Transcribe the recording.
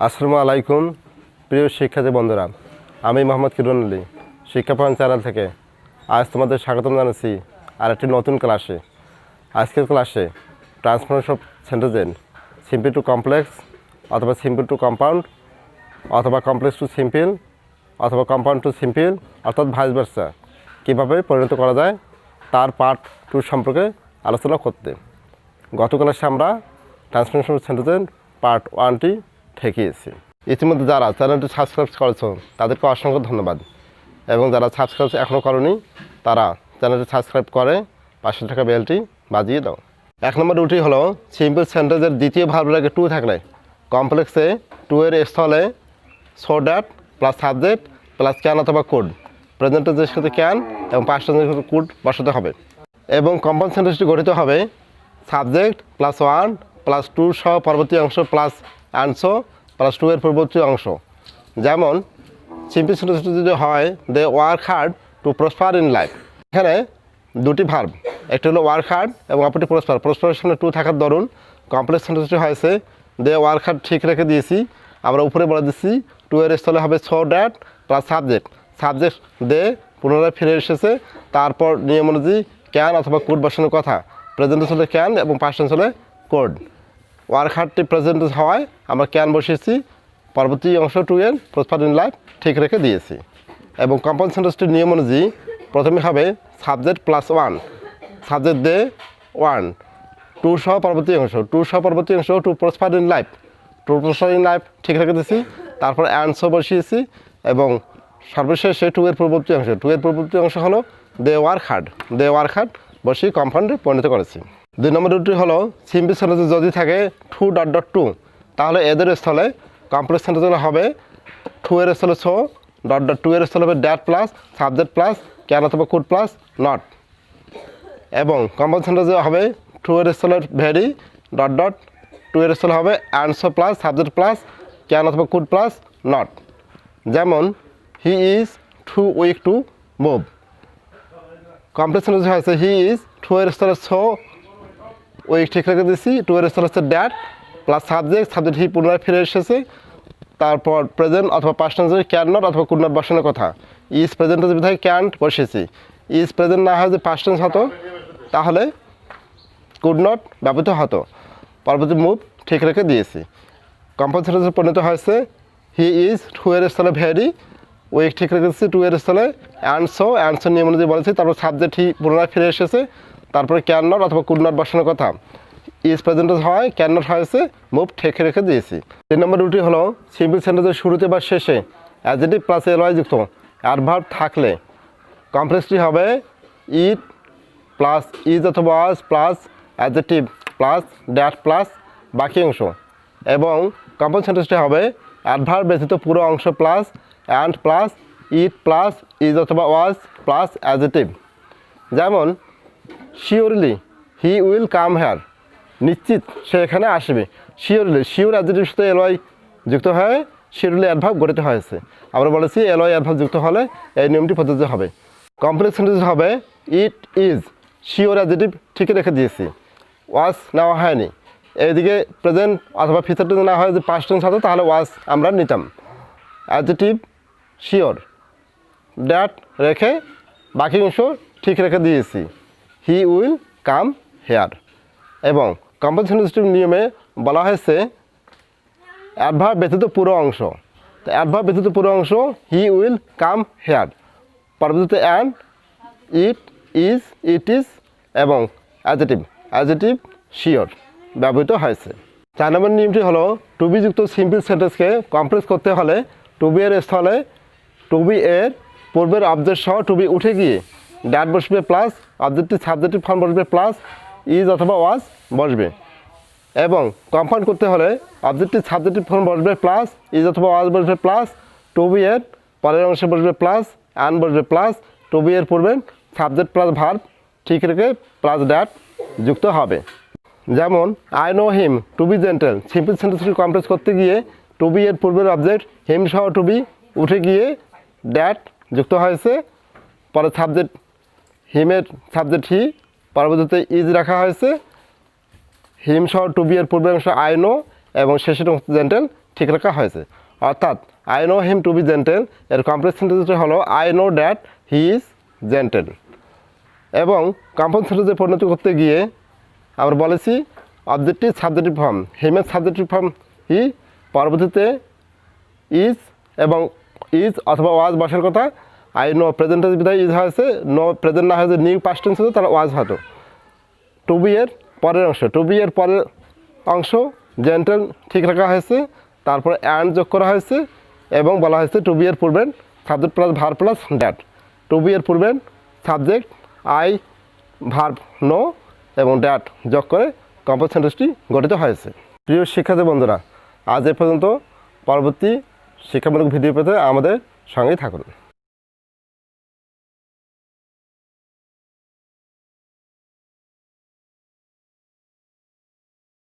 আসসালামু আলাইকুম প্রিয় শিক্ষার্থী বন্ধুরা, আমি মোহাম্মদ কিরণ আলী শিক্ষা পয়েন্ট চ্যানেল থেকে আজ তোমাদের স্বাগতম জানাচ্ছি আর একটি নতুন ক্লাসে। আজকের ক্লাসে transformation of sentence simple to complex অথবা সিম্পল টু কম্পাউন্ড অথবা কমপ্লেক্স টু সিম্পল অথবা কম্পাউন্ড টু সিম্পল অর্থাৎ ভাইস ভার্সা কীভাবে পরিণত করা যায় তার পার্ট 2 সম্পর্কে আলোচনা করতে গত ক্লাসে আমরা ট্রান্সফরমেশন অফ সেন্টেন্স পার্ট 1টি ঠেকিয়েছি। ইতিমধ্যে যারা চ্যানেলটি সাবস্ক্রাইব করেছ তাদেরকে অসংখ্য ধন্যবাদ, এবং যারা সাবস্ক্রাইব এখনও করনি তারা চ্যানেলটি সাবস্ক্রাইব করে পাশে থাকা বেলটি বাজিয়ে দাও। 1 নম্বর রুলটি হলো সিম্পল সেন্টেন্সের দ্বিতীয় ভার্বের আগে টু থাকলে কমপ্লেক্সে টু এর স্থলে so that plus subject plus can অথবা কোড, প্রেজেন্ট টেন্সের সাথে ক্যান এবং পাস্ট টেন্সের সাথে কোড বসাতে হবে। এবং কম্পাউন্ড সেন্টেন্সটি গঠিত হবে subject plus one plus to সহ পরবর্তী অংশ প্লাস অ্যান্ডসো প্লাস টু এর পরবর্তী অংশ। যেমন সিম্পল সেন্টেন্সটি যদি হয় they work hard to prosper in life, এখানে দুটি ভার্ব, একটি হলো ওয়ার্ক হার্ড এবং অপরটি প্রসপার। প্রসপারের সামনে টু থাকার দরুন কমপ্লেক্স সেন্টেন্সটি হয়েছে দে ওয়ার্ক হার্ড ঠিক রেখে দিয়েছি, আমরা উপরে বলে দিচ্ছি টু এর স্থলে হবে so that plus subject, subject they পুনরায় ফিরে এসেছে, তারপর নিয়ম অনুযায়ী ক্যান অথবা কোড বসানোর কথা, প্রেজেন্ট হলে ক্যান এবং পাস্ট টেন্স হলে কোড। ওয়ার্ক হার্ডটি প্রেজেন্ট হওয়ায় আমরা ক্যান বসিয়েছি, পরবর্তী অংশ টু এর প্রসপার ইন লাইফ ঠিক রেখে দিয়েছি। এবং কম্পাউন্ড সেন্টেন্সটির নিয়ম অনুযায়ী প্রথমে হবে subject plus one, subject they one, to সহ পরবর্তী অংশ, টু সহ পরবর্তী অংশ to prosper in life, to prosper in life ঠিক রেখে দিয়েছি, তারপর অ্যান্ডসো বসিয়েছি এবং সর্বশেষে টু এর পরবর্তী অংশ, টু এর পরবর্তী অংশ হলো they work hard, they work hard বসিয়ে কম্পাউন্ডে পরিণত করেছি। 2 নম্বর রুলটি হলো সিম্পল সেন্টেন্সে যদি থাকে টু ডট ডট টু, তাহলে এদের স্থলে কমপ্লেক্স সেন্টেন্স হবে টু এর স্থলে সো ডট ডট টু এর স্থলে হবে that plus subject plus can অথবা কুড প্লাস নট। এবং কম্পাউন্ড সেন্টেন্সে হবে টু এর স্থলে ভেরি ডট ডট টু এর স্থলে হবে and so plus subject plus can অথবা কুড প্লাস নট। যেমন he is too weak to move, complex sentence হয়েছে হি ইজ টু এর স্থলে সো উইক ঠিক রেখে দিচ্ছি, টু এর স্থলে হচ্ছে ড্যাট প্লাস সাবজেক্ট, সাবজেক্ট হি পুনরায় ফিরে এসেছে, তারপর প্রেজেন্ট অথবা পাস্ট টেন্সে ক্যান নট অথবা কুড নট বসানোর কথা, ইজ প্রেজেন্ট বিধায় ক্যান্ট বসেছি, ইজ প্রেজেন্ট না হয় যে পাস্ট টেন্স হতো তাহলে কুড নট ব্যবহৃত হতো, পরবর্তী মুভ ঠিক রেখে দিয়েছি। কম্পাউন্ড সেন্টেন্সে পরিণত হয়েছে হি ইজ টু এর স্থলে ভেরি উইক ঠিক রেখেছি, টু এর স্থলে অ্যান্ডসো, অ্যান্ডসো নিয়ম অনুযায়ী বলেছি, তারপর সাবজেক্ট হি পুনরায় ফিরে এসেছে, তারপরে ক্যান নট অথবা কুড নট বসানোর কথা, ইজ প্রেজেন্ট হয় ক্যান নট হয়েছে, মুভ ঠেকে রেখে দিয়েছি। 3 নম্বর রুলটি হলো সিম্পল সেন্টেন্সের শুরুতে বা শেষে অ্যাডজেক্টিভ প্লাস এলওয়াই যুক্ত অ্যাডভার্ব থাকলে কমপ্লেক্সটি হবে ইট প্লাস ইজ অথবা was plus adjective plus that plus বাকি অংশ। এবং কম্পাউন্ড সেন্টেন্সটি হবে অ্যাডভার্ব ব্যতীত পুরো অংশ plus and plus it plus is অথবা ওয়াজ প্লাস অ্যাডজেক্টিভ। যেমন surely he will come here, নিশ্চিত সে এখানে আসবে, শিওরলি শিওর অ্যাডজেক্টিভ সাথে এলওয়াই যুক্ত হয়ে শিওরলি অ্যাডভার্ব গঠিত হয়েছে, আমরা বলেছি এলওয়াই অ্যাডভার্ব যুক্ত হলে এই নিয়মটি প্রযোজ্য হবে। কমপ্লেক্স সেন্টেন্স হবে ইট ইজ, শিওর অ্যাডজেক্টিভ ঠিকই রেখে দিয়েছি, ওয়াজ নেওয়া হয়নি, এইদিকে প্রেজেন্ট অথবা ফিউচার টেন্স না হয় যে পাস্ট টেন্স হতো তাহলে ওয়াজ আমরা নিতাম, অ্যাডজেক্টিভ শিওর ড্যাট রেখে বাকি অংশ ঠিক রেখে দিয়েছি, হি উইল কাম হেয়ার। এবং কম্পাউন্ড সেন্টেন্সটির নিয়মে বলা হয়েছে অ্যাডভার্ব ব্যতীত পুরো অংশ, তো অ্যাডভার্ব ব্যতীত পুরো অংশ হি উইল কাম হেয়ার, পরবর্তীতে and it is it is এবং অ্যাডজেক্টিভ শিওর ব্যবহৃত হয়েছে। 4 নম্বর নিয়মটি হলো টু বি যুক্ত সিম্পল সেন্টেন্সকে কমপ্লেক্স করতে হলে টু বি এর স্থলে টু বি এর পূর্বের অবজেক্ট সহ টু বি উঠে গিয়ে ড্যাট বসবে প্লাস অবজেক্টিভ সাবজেক্টিভ ফর্ম বসবে প্লাস ইজ অথবা ওয়াজ বসবে। এবং কম্পাউন্ড করতে হলে অবজেক্টিভ সাবজেক্টিভ ফর্ম বসবে প্লাস ইজ অথবা ওয়াজ বসবে প্লাস টু বি এর পরের অংশে বসবে প্লাস অ্যান্ড বসবে প্লাস টু বি এর পূর্বে সাবজেক্ট প্লাস ভার্ব ঠিক রেখে প্লাস ড্যাট যুক্ত হবে। যেমন I know him to be gentle, simple সেন্টেন্সটি কমপ্লেক্স করতে গিয়ে টু বি এর পূর্বের অবজেক্ট হিম সহ টু বি উঠে গিয়ে ড্যাট যুক্ত হয়েছে, পরে সাবজেক্ট হিমের সাবজেক্ট হি, পরবর্তীতে ইজ রাখা হয়েছে, হিম সহ টু বি এর পূর্বের অংশ আই নো এবং শেষের অংশ জেন্টেল ঠিক রাখা হয়েছে। অর্থাৎ I know him to be gentle এর কমপ্লেক্স সেন্টেন্সটা হলো I know that he is gentle. এবং কম্পাউন্ড সেন্টেন্সে পরিণত করতে গিয়ে আমরা বলেছি অবজেক্টিভ সাবজেক্টিভ ফর্ম, হিমের সাবজেক্টিভ ফর্ম হি, পরবর্তীতে ইজ এবং ইজ অথবা ওয়াজ বসার কথা। আই নো প্রেজেন্টেন্স বিধায় ইজ হয়েছে, নো প্রেজেন্ট না হয়েছে নিউ পাস্ট টেন্স হতো, তাহলে ওয়াজ হতো। টু বি এর পরের অংশ, টু বি এর পরের অংশ জেন্টেল ঠিক রাখা হয়েছে, তারপরে অ্যান্ড যোগ করা হয়েছে এবং বলা হয়েছে টু বি এর পূর্বের subject plus verb plus that. To be এর পূর্বের সাবজেক্ট আই, ভার্ব নো এবং ড্যাট যোগ করে কম্পাউন্ড সেন্টেন্সটি গঠিত হয়েছে। প্রিয় শিক্ষার্থী বন্ধুরা, আজ এ পর্যন্ত। পরবর্তী শিক্ষামূলক ভিডিও পেতে আমাদের সঙ্গেই থাকুন।